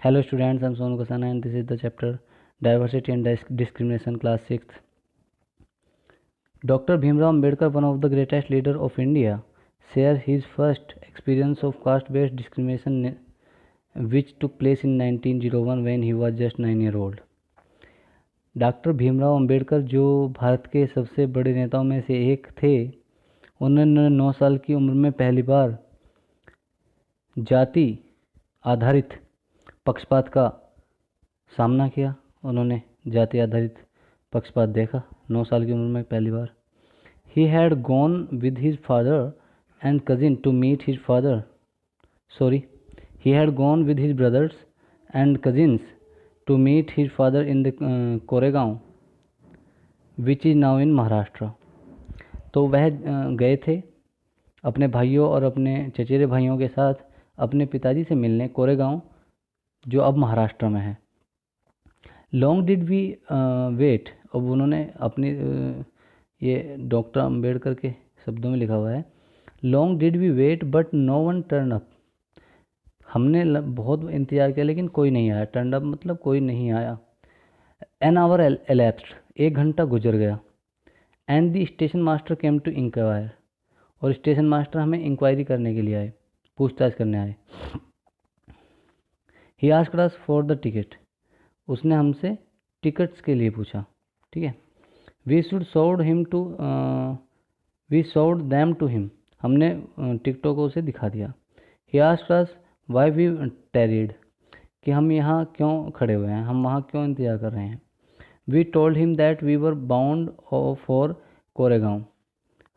Hello students, I'm Sonu Kasana and this is the chapter Diversity and Discrimination, class 6th. Dr. Bhimrao Ambedkar, one of the greatest leaders of India, shares his first experience of caste-based discrimination which took place in 1901 when he was just 9-year-old. Doctor Bhimrao Ambedkar जो भारत के सबसे बड़े नेताओं में से एक थे, उन्होंने 9 साल की उम्र में पहली बार जाति आधारित पक्षपात का सामना किया। उन्होंने जाति आधारित पक्षपात देखा 9 साल की उम्र में पहली बार। He had gone with his father and cousin to meet his father he had gone with his brothers and cousins to meet his father in the Koregaon, which is now in Maharashtra. तो वह गए थे अपने भाइयों और अपने चचेरे भाइयों के साथ अपने पिताजी से मिलने कोरेगांव, जो अब महाराष्ट्र में है। लॉन्ग डिड वी वेट, अब उन्होंने अपनी ये डॉक्टर अंबेडकर के शब्दों में लिखा हुआ है, long did we wait but no one turn up. हमने बहुत इंतज़ार किया लेकिन कोई नहीं आया। टर्न अप मतलब कोई नहीं आया। एन आवर एलैप्स्ड, 1 घंटा गुजर गया। And the station master came to inquire, और स्टेशन मास्टर हमें इंक्वायरी करने के लिए आए, पूछताछ करने आए। He asked us for the ticket, उसने हमसे टिकट्स के लिए पूछा। ठीक है। We showed them to him, हमने टिकटों को उसे दिखा दिया। He asked us why we tarried, कि हम यहाँ क्यों खड़े हुए हैं, हम वहाँ क्यों इंतज़ार कर रहे हैं। We told him that we were bound for Koregaon,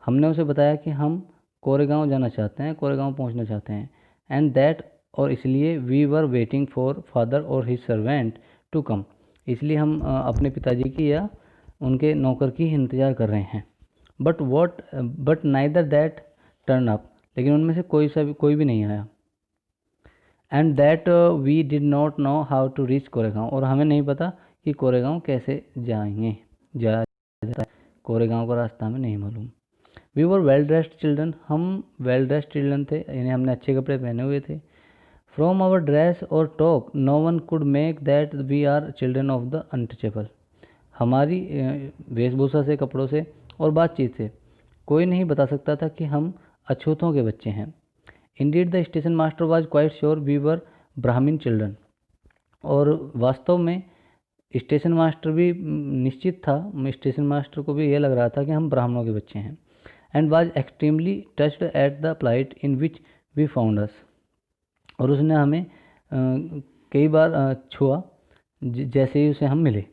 हमने उसे बताया कि हम कोरेगांव जाना चाहते हैं, कोरेगांव पहुँचना चाहते हैं। एंड दैट, और इसलिए we were waiting for father और हिज सर्वेंट टू कम, इसलिए हम अपने पिताजी की या उनके नौकर की इंतज़ार कर रहे हैं। But neither that turn up, लेकिन उनमें से कोई भी नहीं आया। And that we did not know how to reach Koregaon, और हमें नहीं पता कि कोरेगांव कैसे जाएंगे, कोरेगांव का रास्ता हमें नहीं मालूम। We were well dressed children, हम वेल ड्रेस्ड चिल्ड्रन थे, यानी हमने अच्छे कपड़े पहने हुए थे। फ्रॉम आवर ड्रेस और talk no one could make that we are children of the untouchable, हमारी वेशभूषा से, कपड़ों से और बातचीत से कोई नहीं बता सकता था कि हम अछूतों के बच्चे हैं। Indeed the station master was quite sure we were Brahmin children, और वास्तव में स्टेशन मास्टर भी निश्चित था, स्टेशन मास्टर को भी यह लग रहा था कि हम ब्राह्मणों के बच्चे हैं। And was extremely touched at the plight in which we found us, और उसने हमें कई बार छुआ जैसे ही उसे हम मिले।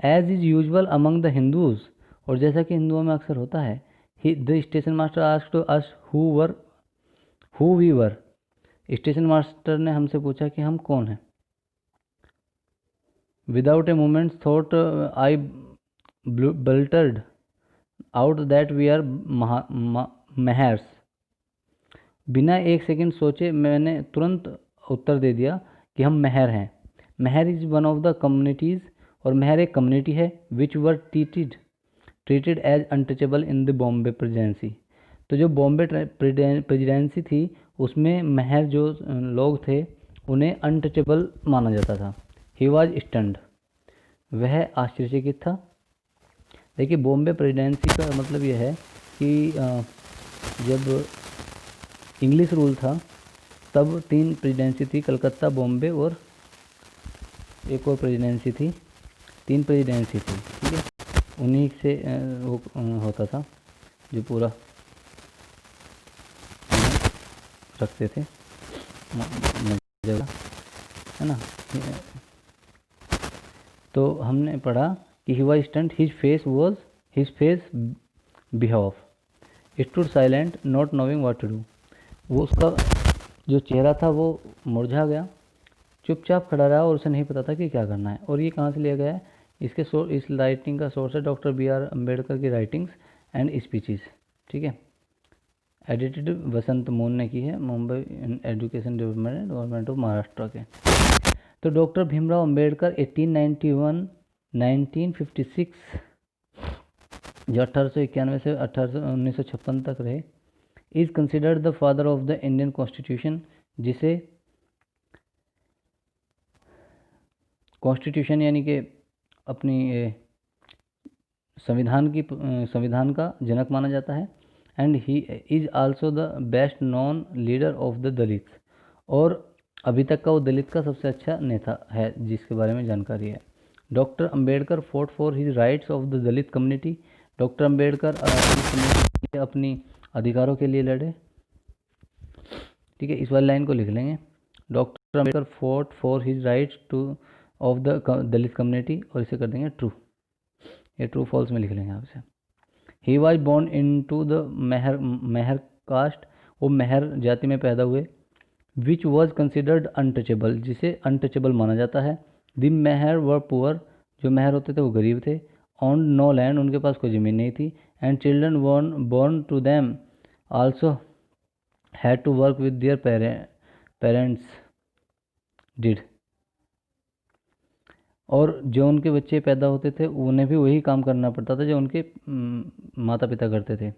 As is usual among the Hindus, और जैसा कि हिंदुओं में अक्सर होता है, the station master asked us who we were, station master ने हमसे पूछा कि हम कौन हैं। Without a moment's thought I blurted out that we are Mahars, बिना एक सेकंड सोचे मैंने तुरंत उत्तर दे दिया कि हम महर हैं। Mahar is one of the communities, और महर एक कम्युनिटी है which were treated as untouchable in the Bombay Presidency, तो जो बॉम्बे प्रेसिडेंसी थी उसमें महर जो लोग थे उन्हें अनटचेबल माना जाता था। ही वॉज स्टन्ड, वह आश्चर्यचकित था। देखिए, बॉम्बे प्रेसिडेंसी का मतलब यह है कि जब इंग्लिश रूल था तब 3 प्रेसिडेंसी थी, कलकत्ता, बॉम्बे और एक और प्रेसिडेंसी थी, 3 प्रेसिडेंसी थी। ठीक है, उन्हीं से वो होता था जो पूरा रखते थे, है ना। तो हमने पढ़ा कि he was stunned, his face behave, stood silent not knowing what to do, वो उसका जो चेहरा था वो मुरझा गया, चुपचाप खड़ा रहा और उसे नहीं पता था कि क्या करना है। और ये कहाँ से लिया गया है, इस राइटिंग का सोर्स है डॉक्टर B.R. अम्बेडकर की राइटिंग्स एंड स्पीचेस। ठीक है, एडिटेड वसंत मोहन ने की है, Mumbai education development government of Maharashtra के। तो डॉक्टर भीमराव अम्बेडकर 1956 जो 1891 से 1956 तक रहे, is considered the father of the Indian constitution, जिसे कॉन्स्टिट्यूशन यानी कि अपनी संविधान का जनक माना जाता है। And he is also the best known leader of the Dalit, और अभी तक का वो दलित का सबसे अच्छा नेता है जिसके बारे में जानकारी है। Doctor Ambedkar fought for his rights of the Dalit community, doctor Ambedkar अपनी अधिकारों के लिए लड़े। ठीक है, इस वाली लाइन को लिख लेंगे, doctor Ambedkar fought for his rights two of the Dalit community, और इसे कर देंगे ट्रू, ये ट्रू फॉल्स में लिख लेंगे आपसे। He was born into the Mahar caste, वो मेहर जाति में पैदा हुए। विच वॉज कंसिडर्ड अनटचेबल, जिसे अनटचेबल माना जाता है। द मेहर वर पुअर, जो मेहर होते थे वो गरीब थे। ऑन नो लैंड, उनके पास कोई ज़मीन नहीं थी। And children born to them also had to work with their parents did, और जो उनके बच्चे पैदा होते थे उन्हें भी वही काम करना पड़ता था जो उनके माता पिता करते थे।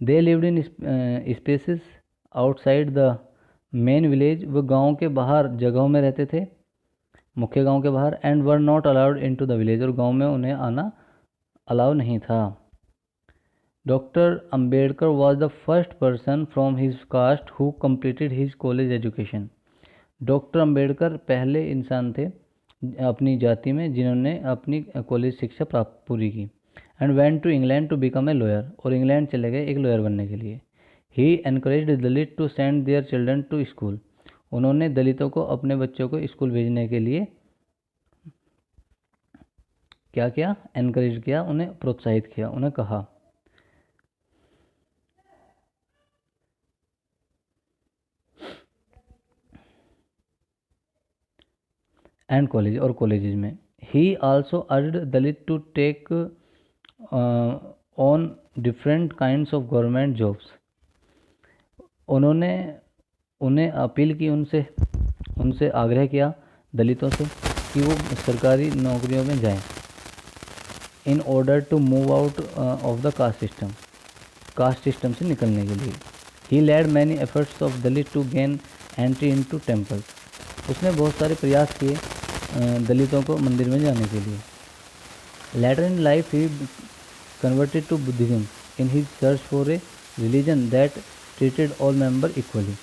They lived in spaces outside the main village, वो गांव के बाहर जगहों में रहते थे, मुख्य गांव के बाहर। And were not allowed into the village, और गांव में उन्हें आना अलाउ नहीं था। Doctor Ambedkar was the first person from his caste who completed his college education, doctor Ambedkar पहले इंसान थे अपनी जाति में जिन्होंने अपनी कॉलेज शिक्षा प्राप्त पूरी की। And went to England to become a lawyer, और इंग्लैंड चले गए एक लॉयर बनने के लिए। He encourage Dalit to send their children to school, उन्होंने दलितों को अपने बच्चों को स्कूल भेजने के लिए क्या किया, एनकरेज किया, उन्हें प्रोत्साहित किया, उन्हें कहा। एंड कॉलेज, और कॉलेजेस में। He also urged Dalit to take on different kinds of government jobs, उन्होंने उन्हें अपील की, उनसे आग्रह किया दलितों से कि वो सरकारी नौकरियों में जाएं। In order to move out of the caste system से निकलने के लिए। He led many efforts of Dalit to gain entry into temples, उसने बहुत सारे प्रयास किए दलितों को मंदिर में जाने के लिए। Later in life he converted to Buddhism in his search for a religion that treated all member equally,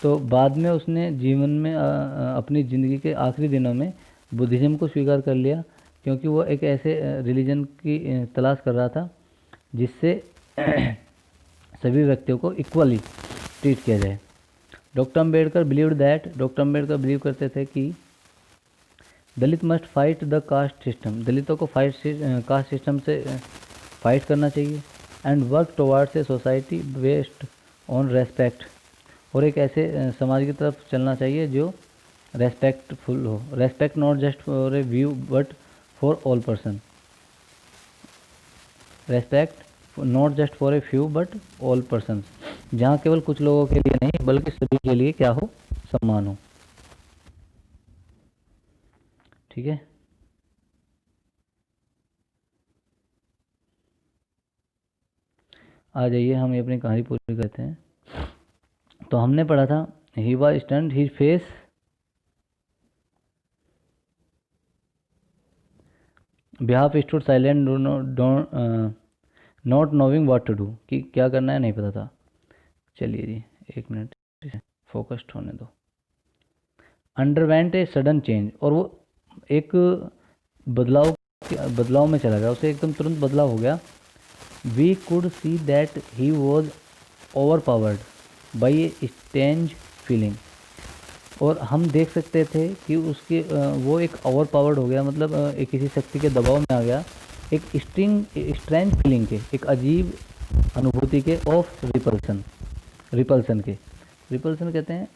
तो बाद में उसने जीवन में अपनी ज़िंदगी के आखिरी दिनों में बुद्धिज़्म को स्वीकार कर लिया, क्योंकि वो एक ऐसे रिलीजन की तलाश कर रहा था जिससे सभी व्यक्तियों को इक्वली ट्रीट किया जाए। Doctor Ambedkar believed that, doctor Ambedkar believe करते थे कि Dalit must fight the caste system, दलितों को कास्ट सिस्टम से फाइट करना चाहिए। And work towards a society based on respect, और एक ऐसे समाज की तरफ चलना चाहिए जो रेस्पेक्टफुल हो। Respect not just for a view but for all person, respect not just for a few but all person, जहाँ केवल कुछ लोगों के लिए नहीं बल्कि सभी के लिए क्या हो, सम्मान हो। ठीक है, आ जाइए हम ये अपनी कहानी पूरी करते हैं। तो हमने पढ़ा था he was stunned his face behalf stood silent not knowing what to do, कि क्या करना है नहीं पता था। चलिए जी एक मिनट फोकस्ड होने दो। अंडरवेंट ए सडन चेंज, और वो एक बदलाव में चला गया, उसे एकदम तुरंत बदलाव हो गया। We could see that he was overpowered by a strange feeling, और हम देख सकते थे कि उसके वो एक ओवर पावर्ड हो गया, मतलब एक किसी शक्ति के दबाव में आ गया, एक स्ट्रेंज फीलिंग के, एक अजीब अनुभूति के, ऑफ रिपल्सन के। रिपल्सन कहते हैं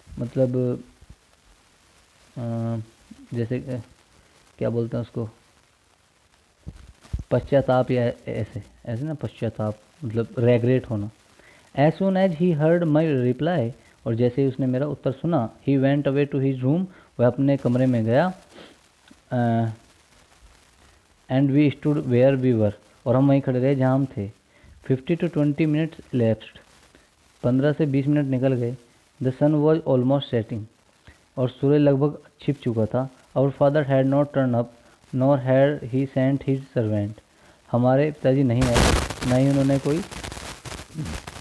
मतलब जैसे क्या बोलते हैं उसको, पश्चाताप, या ऐसे ना, पश्चाताप मतलब रेग्रेट होना। As soon as he heard my reply, और जैसे ही उसने मेरा उत्तर सुना, he went away to his room, वह अपने कमरे में गया। And we stood where we were, और हम वहीं खड़े रहे जहाँ हम थे। 50 to 20 मिनट्स elapsed, 15 से 20 मिनट निकल गए। The sun was almost setting, और सूरज लगभग छिप चुका था। Our father had not turn up nor had he sent his servant. हमारे पिताजी नहीं आए, ना ही उन्होंने कोई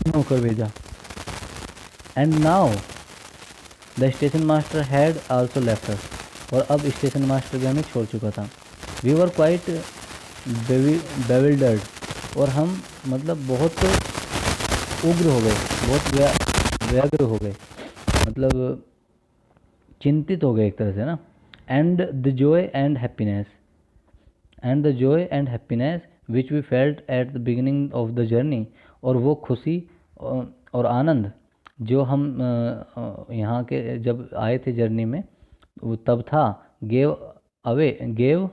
नौकर भेजा। And now the station master had also left us. और अब स्टेशन मास्टर भी हमें छोड़ चुका था। We were quite bewildered. और हम मतलब बहुत उग्र हो गए, बहुत व्यग्र हो गए, मतलब चिंतित हो गए एक तरह से ना। And the joy and happiness which we felt at the beginning of the journey. और वो खुशी और आनंद जो हम यहाँ के जब आए थे जर्नी में, वो तब था, gave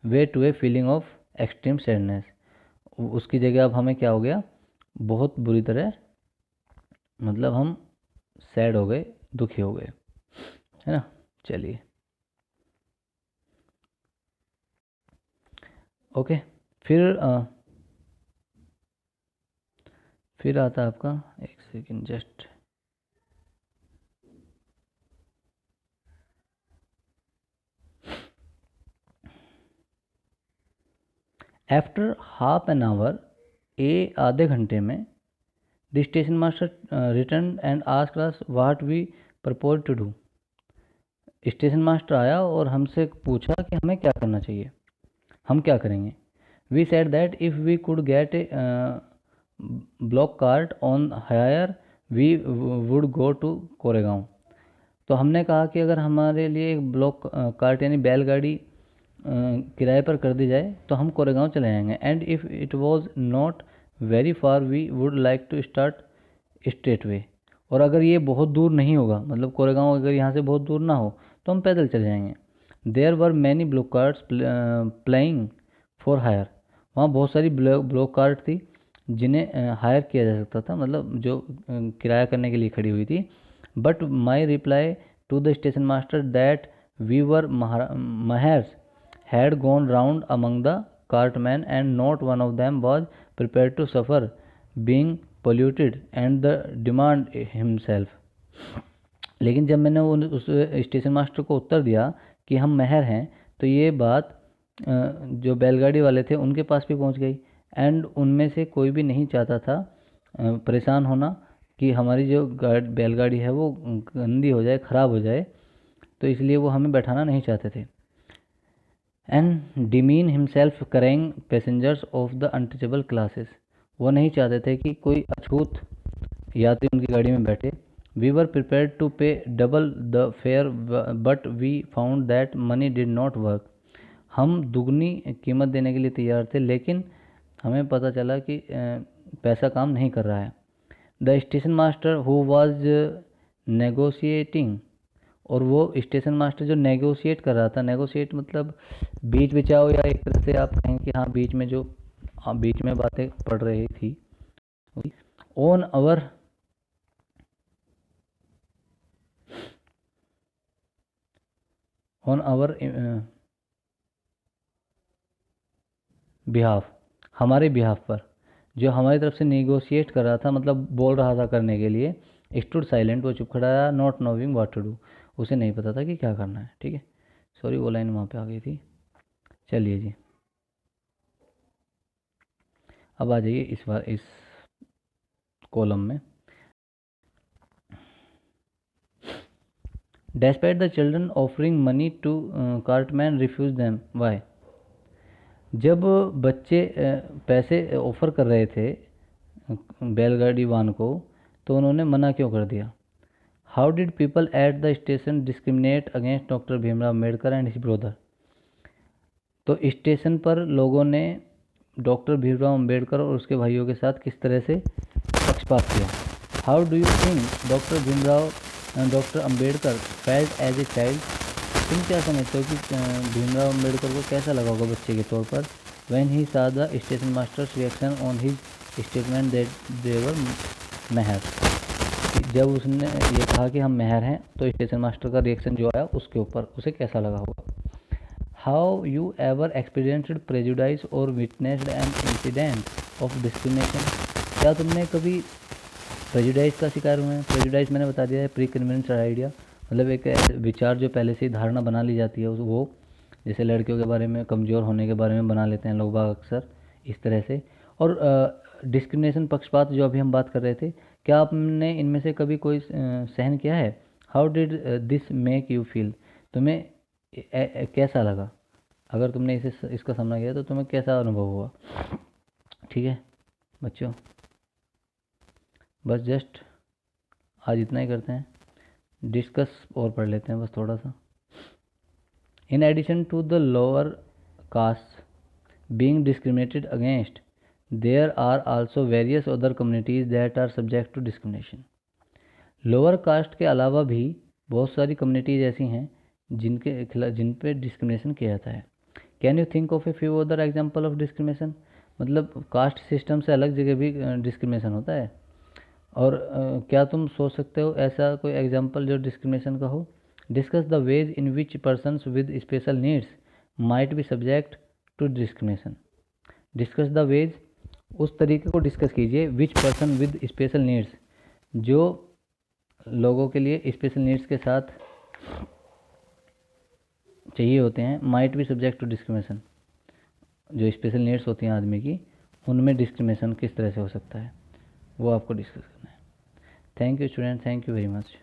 way to a feeling of extreme sadness. उसकी जगह अब हमें क्या हो गया, बहुत बुरी तरह, मतलब हम सैड हो गए, दुखी हो गए, है ना। चलिए ओके। फिर आता आपका, एक second just. After half an hour, आधे घंटे में, the station master return and asked us what we propose to do. Station master आया और हमसे पूछा कि हमें क्या करना चाहिए, हम क्या करेंगे। We said that if we could get a bullock cart on hire we would go to Koregaon. तो हमने कहा कि अगर हमारे लिए एक ब्लॉक कार्ट यानी बैलगाड़ी किराए पर कर दी जाए तो हम कोरेगांव चले जाएंगे। And if it was not very far we would like to start straightaway. और अगर ये बहुत दूर नहीं होगा, मतलब कोरेगांव अगर यहाँ से बहुत दूर ना हो, तो हम पैदल चले जाएंगे। There were many bullock carts plying for hire. वहाँ बहुत सारी ब्लॉक कार्ट थी जिन्हें हायर किया जा सकता था, मतलब जो किराया करने के लिए खड़ी हुई थी। But my reply to the station master that we were mahars had gone round among the cartmen and not one of them was prepared to suffer being polluted and the demand himself। लेकिन जब मैंने उस station master को उत्तर दिया कि हम महर हैं, तो ये बात जो बैलगाड़ी वाले थे उनके पास भी पहुंच गई। एंड उनमें से कोई भी नहीं चाहता था परेशान होना कि हमारी जो बैलगाड़ी है वो गंदी हो जाए, ख़राब हो जाए, तो इसलिए वो हमें बैठाना नहीं चाहते थे। And demean himself carrying passengers of the untouchable classes. वो नहीं चाहते थे कि कोई अछूत यात्री उनकी गाड़ी में बैठे। We were prepared to pay double the fare but we found that money did not work. हम दुगनी कीमत देने के लिए तैयार थे, लेकिन हमें पता चला कि पैसा काम नहीं कर रहा है। The station master who was negotiating. और वो स्टेशन मास्टर जो नेगोशिएट कर रहा था, नेगोशिएट मतलब बीच बिचाओ, या एक तरह से आप कहें कि हाँ बीच में जो बीच में बातें पड़ रही थी। ऑन आवर बिहाफ, हमारे बिहाफ पर, जो हमारी तरफ से नेगोशिएट कर रहा था, मतलब बोल रहा था करने के लिए, स्टूड साइलेंट, वो चुप खड़ा रहा, not knowing what to do. उसे नहीं पता था कि क्या करना है। ठीक है, सॉरी वो लाइन वहाँ पे आ गई थी। चलिए जी, अब आ जाइए इस बार इस कॉलम में। Despite the children offering money to cartman refuse them why. जब बच्चे पैसे ऑफ़र कर रहे थे बैलगाड़ी वान को, तो उन्होंने मना क्यों कर दिया। How did people at the station discriminate against doctor Bhimrao Ambedkar and his brother. तो स्टेशन पर लोगों ने डॉक्टर भीमराव अम्बेडकर और उसके भाइयों के साथ किस तरह से पक्षपात किया। How do you think doctor Ambedkar felt as a child. तुम क्या समझते हो कि भीमराव अम्बेडकर को कैसा लगा होगा बच्चे के तौर पर। When he saw the station master's reaction on his statement that they were Mahar. जब उसने ये कहा कि हम महर हैं, तो स्टेशन मास्टर का रिएक्शन जो आया उसके ऊपर उसे कैसा लगा होगा। How you ever experienced prejudice और witnessed an incident of discrimination. क्या तुमने कभी प्रेजुडाइज का शिकार हुए हैं। प्रेजुडाइज मैंने बता दिया है, प्री कन्वीनियंस आइडिया, मतलब एक ऐसे विचार जो पहले से ही धारणा बना ली जाती है वो, जैसे लड़कियों के बारे में, कमज़ोर होने के बारे में बना लेते हैं लोग बाग अक्सर इस तरह से। और डिस्क्रिमिनेशन, पक्षपात जो अभी हम बात कर रहे थे, क्या आपने इनमें से कभी कोई सहन किया है? How did this make you feel? तुम्हें कैसा लगा? अगर तुमने इसका सामना किया तो तुम्हें कैसा अनुभव हुआ? ठीक है बच्चों, बस जस्ट आज इतना ही करते हैं, डिस्कस और पढ़ लेते हैं बस थोड़ा सा। In addition to the lower caste being discriminated against, there are also various other communities that are subject to discrimination. Lower caste के अलावा भी बहुत सारी कम्युनिटीज़ ऐसी हैं जिनके खिलाफ, जिन पे डिस्क्रिमिनेशन किया जाता है। Can you think of a few other example of discrimination? मतलब कास्ट सिस्टम से अलग जगह भी डिस्क्रिमिनेशन होता है। और क्या तुम सोच सकते हो ऐसा कोई एग्जाम्पल जो डिस्क्रिमिनेशन का हो? Discuss the ways in which persons with special needs might be subject to discrimination. Discuss the ways, उस तरीके को डिस्कस कीजिए, which person with special needs, जो लोगों के लिए स्पेशल नीड्स के साथ चाहिए होते हैं, might be subject to discrimination, जो स्पेशल नीड्स होती हैं आदमी की, उनमें डिस्क्रिमिनेशन किस तरह से हो सकता है, वो आपको डिस्कस करना है। Thank you student, thank you very much.